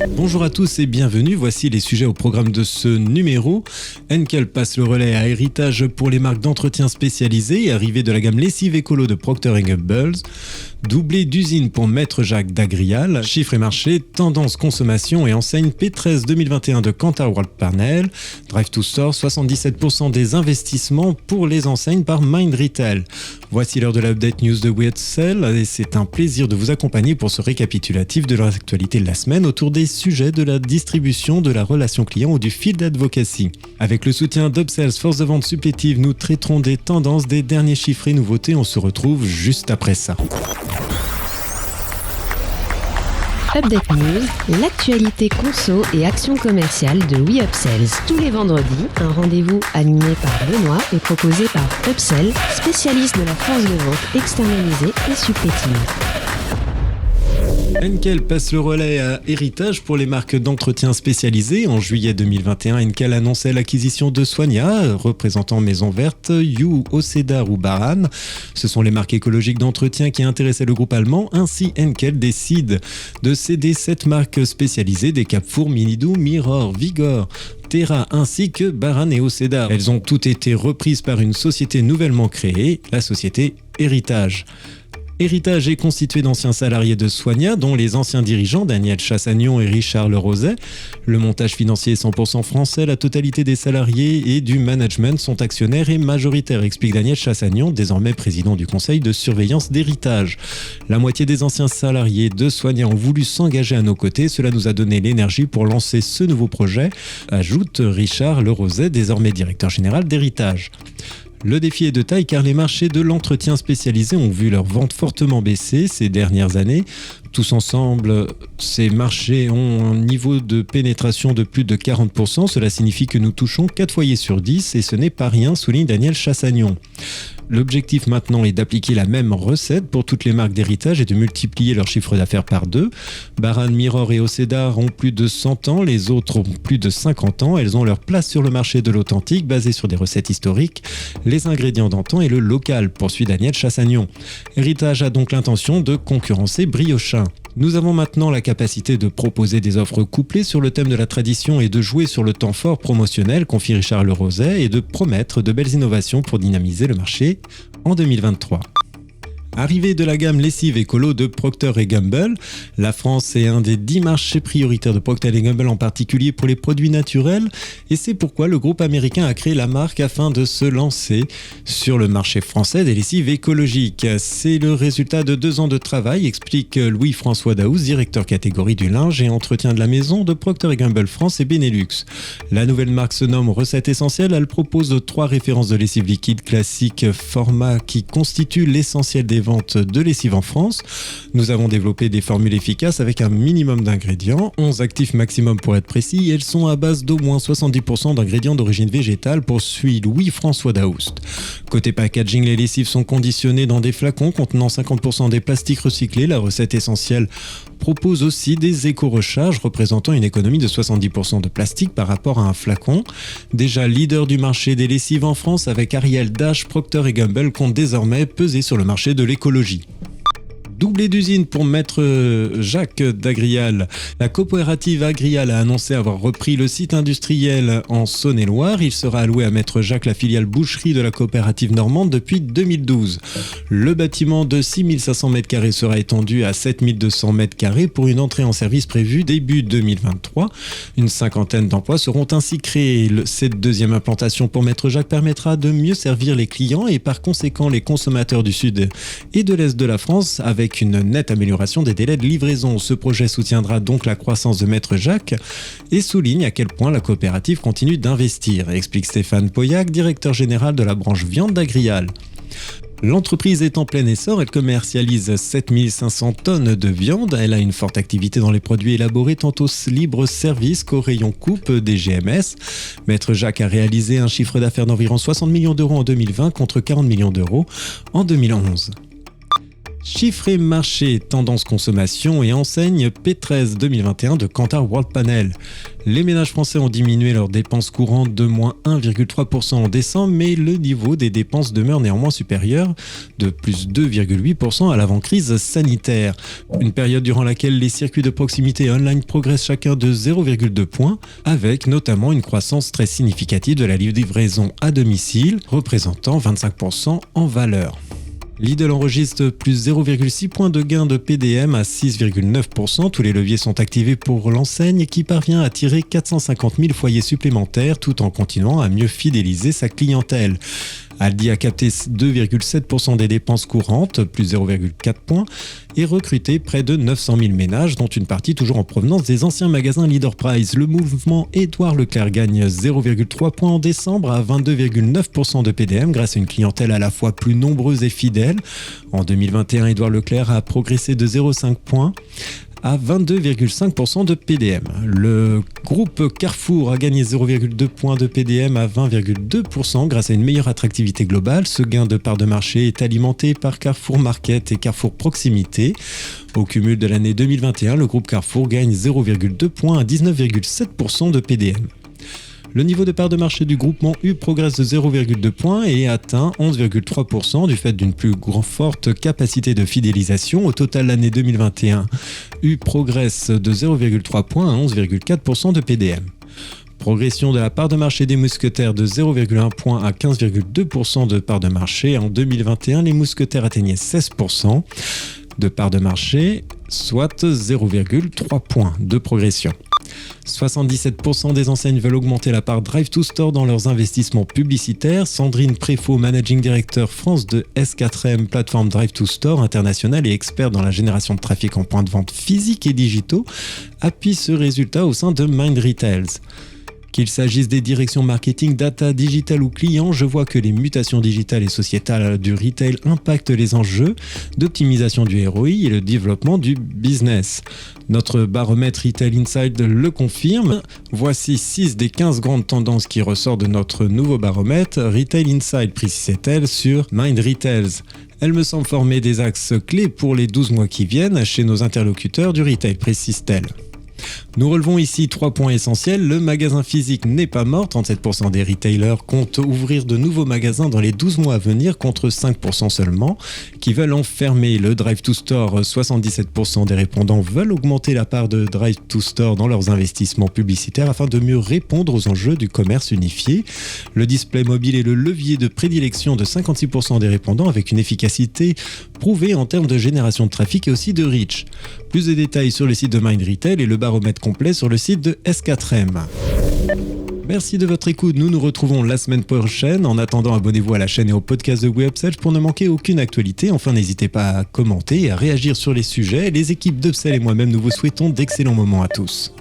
Bonjour à tous et bienvenue, voici les sujets au programme de ce numéro. Henkel passe le relais à Héritage pour les marques d'entretien spécialisées, arrivée de la gamme lessive écolo de Procter & Gamble, doublé d'usine pour Maître Jacques d'Agrial, chiffres et marché, tendance consommation et enseigne P13 2021 de Kantar Worldpanel, Drive to Store, 77% des investissements pour les enseignes par Mind Retail. Voici l'heure de l'update news de We Upsell et c'est un plaisir de vous accompagner pour ce récapitulatif de l'actualité de la semaine autour des sujets de la distribution, de la relation client ou du field advocacy. Avec le soutien d'Upsells, force de vente supplétive, nous traiterons des tendances, des derniers chiffres et nouveautés. On se retrouve juste après ça. Update News, l'actualité conso et action commerciale de We Upsells. Tous les vendredis, un rendez-vous animé par Benoît et proposé par Upsell, spécialiste de la force de vente externalisée et supplétive. Henkel passe le relais à Héritage pour les marques d'entretien spécialisées. En juillet 2021, Henkel annonçait l'acquisition de Soigna, représentant Maison Verte, You, Ocedar ou Baran. Ce sont les marques écologiques d'entretien qui intéressaient le groupe allemand. Ainsi, Henkel décide de céder 7 marques spécialisées des Carrefour, Minidou, Mirror, Vigor, Terra ainsi que Baran et Ocedar. Elles ont toutes été reprises par une société nouvellement créée, la société Héritage. Héritage est constitué d'anciens salariés de Soigna, dont les anciens dirigeants Daniel Chassagnon et Richard Lerozet. Le montage financier est 100% français, la totalité des salariés et du management sont actionnaires et majoritaires, explique Daniel Chassagnon, désormais président du conseil de surveillance d'Héritage. La moitié des anciens salariés de Soigna ont voulu s'engager à nos côtés, cela nous a donné l'énergie pour lancer ce nouveau projet, ajoute Richard Lerozet, désormais directeur général d'Héritage. Le défi est de taille car les marchés de l'entretien spécialisé ont vu leurs ventes fortement baisser ces dernières années. Tous ensemble, ces marchés ont un niveau de pénétration de plus de 40%. Cela signifie que nous touchons 4 foyers sur 10 et ce n'est pas rien, souligne Daniel Chassagnon. L'objectif maintenant est d'appliquer la même recette pour toutes les marques d'Héritage et de multiplier leur chiffre d'affaires par 2. Baran, Mirror et Ocedar ont plus de 100 ans, les autres ont plus de 50 ans. Elles ont leur place sur le marché de l'authentique basé sur des recettes historiques, les ingrédients d'antan et le local, poursuit Daniel Chassagnon. Héritage a donc l'intention de concurrencer Briochin. Nous avons maintenant la capacité de proposer des offres couplées sur le thème de la tradition et de jouer sur le temps fort promotionnel, confie Richard Lerozet, et de promettre de belles innovations pour dynamiser le marché en 2023. Arrivée de la gamme lessive écolo de Procter & Gamble, la France est un des 10 marchés prioritaires de Procter & Gamble, en particulier pour les produits naturels, et c'est pourquoi le groupe américain a créé la marque afin de se lancer sur le marché français des lessives écologiques. C'est le résultat de 2 ans de travail, explique Louis-François Daouz, directeur catégorie du linge et entretien de la maison de Procter & Gamble France et Benelux. La nouvelle marque se nomme Recette Essentielle, elle propose 3 références de lessive liquide classique format qui constituent l'essentiel des vente de lessive en France. Nous avons développé des formules efficaces avec un minimum d'ingrédients, 11 actifs maximum pour être précis, et elles sont à base d'au moins 70% d'ingrédients d'origine végétale, poursuit Louis-François Daoust. Côté packaging, les lessives sont conditionnées dans des flacons contenant 50% des plastiques recyclés. La recette essentielle propose aussi des éco-recharges représentant une économie de 70% de plastique par rapport à un flacon. Déjà leader du marché des lessives en France avec Ariel Dash, Procter & Gamble compte désormais peser sur le marché de l'écologie. Doublé d'usine pour Maître Jacques d'Agrial. La coopérative Agrial a annoncé avoir repris le site industriel en Saône-et-Loire. Il sera alloué à Maître Jacques, la filiale boucherie de la coopérative normande depuis 2012. Le bâtiment de 6500 m² sera étendu à 7200 m² pour une entrée en service prévue début 2023. Une cinquantaine d'emplois seront ainsi créés. Cette deuxième implantation pour Maître Jacques permettra de mieux servir les clients et par conséquent les consommateurs du sud et de l'est de la France avec une nette amélioration des délais de livraison. Ce projet soutiendra donc la croissance de Maître Jacques et souligne à quel point la coopérative continue d'investir, explique Stéphane Pauillac, directeur général de la branche viande d'Agrial. L'entreprise est en plein essor, elle commercialise 7500 tonnes de viande, elle a une forte activité dans les produits élaborés tant au libre-service qu'au rayon coupe des GMS. Maître Jacques a réalisé un chiffre d'affaires d'environ 60 millions d'euros en 2020 contre 40 millions d'euros en 2011. Chiffres et marchés, tendance consommation et enseigne P13 2021 de Kantar Worldpanel. Les ménages français ont diminué leurs dépenses courantes de moins 1,3% en décembre, mais le niveau des dépenses demeure néanmoins supérieur de plus 2,8% à l'avant-crise sanitaire. Une période durant laquelle les circuits de proximité online progressent chacun de 0,2 points, avec notamment une croissance très significative de la livraison à domicile, représentant 25% en valeur. Lidl enregistre plus 0,6 points de gain de PDM à 6,9%. Tous les leviers sont activés pour l'enseigne qui parvient à attirer 450 000 foyers supplémentaires tout en continuant à mieux fidéliser sa clientèle. Aldi a capté 2,7% des dépenses courantes, plus 0,4 points, et recruté près de 900 000 ménages, dont une partie toujours en provenance des anciens magasins Leader Price. Le mouvement Édouard Leclerc gagne 0,3 points en décembre à 22,9% de PDM grâce à une clientèle à la fois plus nombreuse et fidèle. En 2021, Édouard Leclerc a progressé de 0,5 points à 22,5% de PDM. Le groupe Carrefour a gagné 0,2 points de PDM à 20,2% grâce à une meilleure attractivité globale. Ce gain de part de marché est alimenté par Carrefour Market et Carrefour Proximité. Au cumul de l'année 2021, le groupe Carrefour gagne 0,2 points à 19,7% de PDM. Le niveau de part de marché du groupement U progresse de 0,2 points et atteint 11,3% du fait d'une plus forte capacité de fidélisation. Au total, l'année 2021, U progresse de 0,3 points à 11,4% de PDM. Progression de la part de marché des mousquetaires de 0,1 point à 15,2% de part de marché. En 2021, les mousquetaires atteignaient 16% de part de marché, soit 0,3 points de progression. 77% des enseignes veulent augmenter la part Drive to Store dans leurs investissements publicitaires. Sandrine Préfaux, Managing Director France de S4M, plateforme Drive to Store internationale et expert dans la génération de trafic en points de vente physiques et digitaux, appuie ce résultat au sein de Mind Retails. Qu'il s'agisse des directions marketing, data, digital ou client, je vois que les mutations digitales et sociétales du retail impactent les enjeux d'optimisation du ROI et le développement du business. Notre baromètre Retail Insight le confirme. Voici 6 des 15 grandes tendances qui ressortent de notre nouveau baromètre. Retail Insight, précisait-elle sur Mind Retails. Elle me semble former des axes clés pour les 12 mois qui viennent chez nos interlocuteurs du retail, précise-t-elle. Nous relevons ici 3 points essentiels. Le magasin physique n'est pas mort. 37% des retailers comptent ouvrir de nouveaux magasins dans les 12 mois à venir contre 5% seulement qui veulent en fermer. Le Drive to Store, 77% des répondants veulent augmenter la part de Drive to Store dans leurs investissements publicitaires afin de mieux répondre aux enjeux du commerce unifié. Le display mobile est le levier de prédilection de 56% des répondants avec une efficacité prouvée en termes de génération de trafic et aussi de reach. Plus de détails sur le site de Mind Retail et le baromètre complet sur le site de S4M. Merci de votre écoute, nous nous retrouvons la semaine prochaine. En attendant, abonnez-vous à la chaîne et au podcast de WeUpsell pour ne manquer aucune actualité. Enfin, n'hésitez pas à commenter et à réagir sur les sujets. Les équipes d'Upsell et moi-même, nous vous souhaitons d'excellents moments à tous.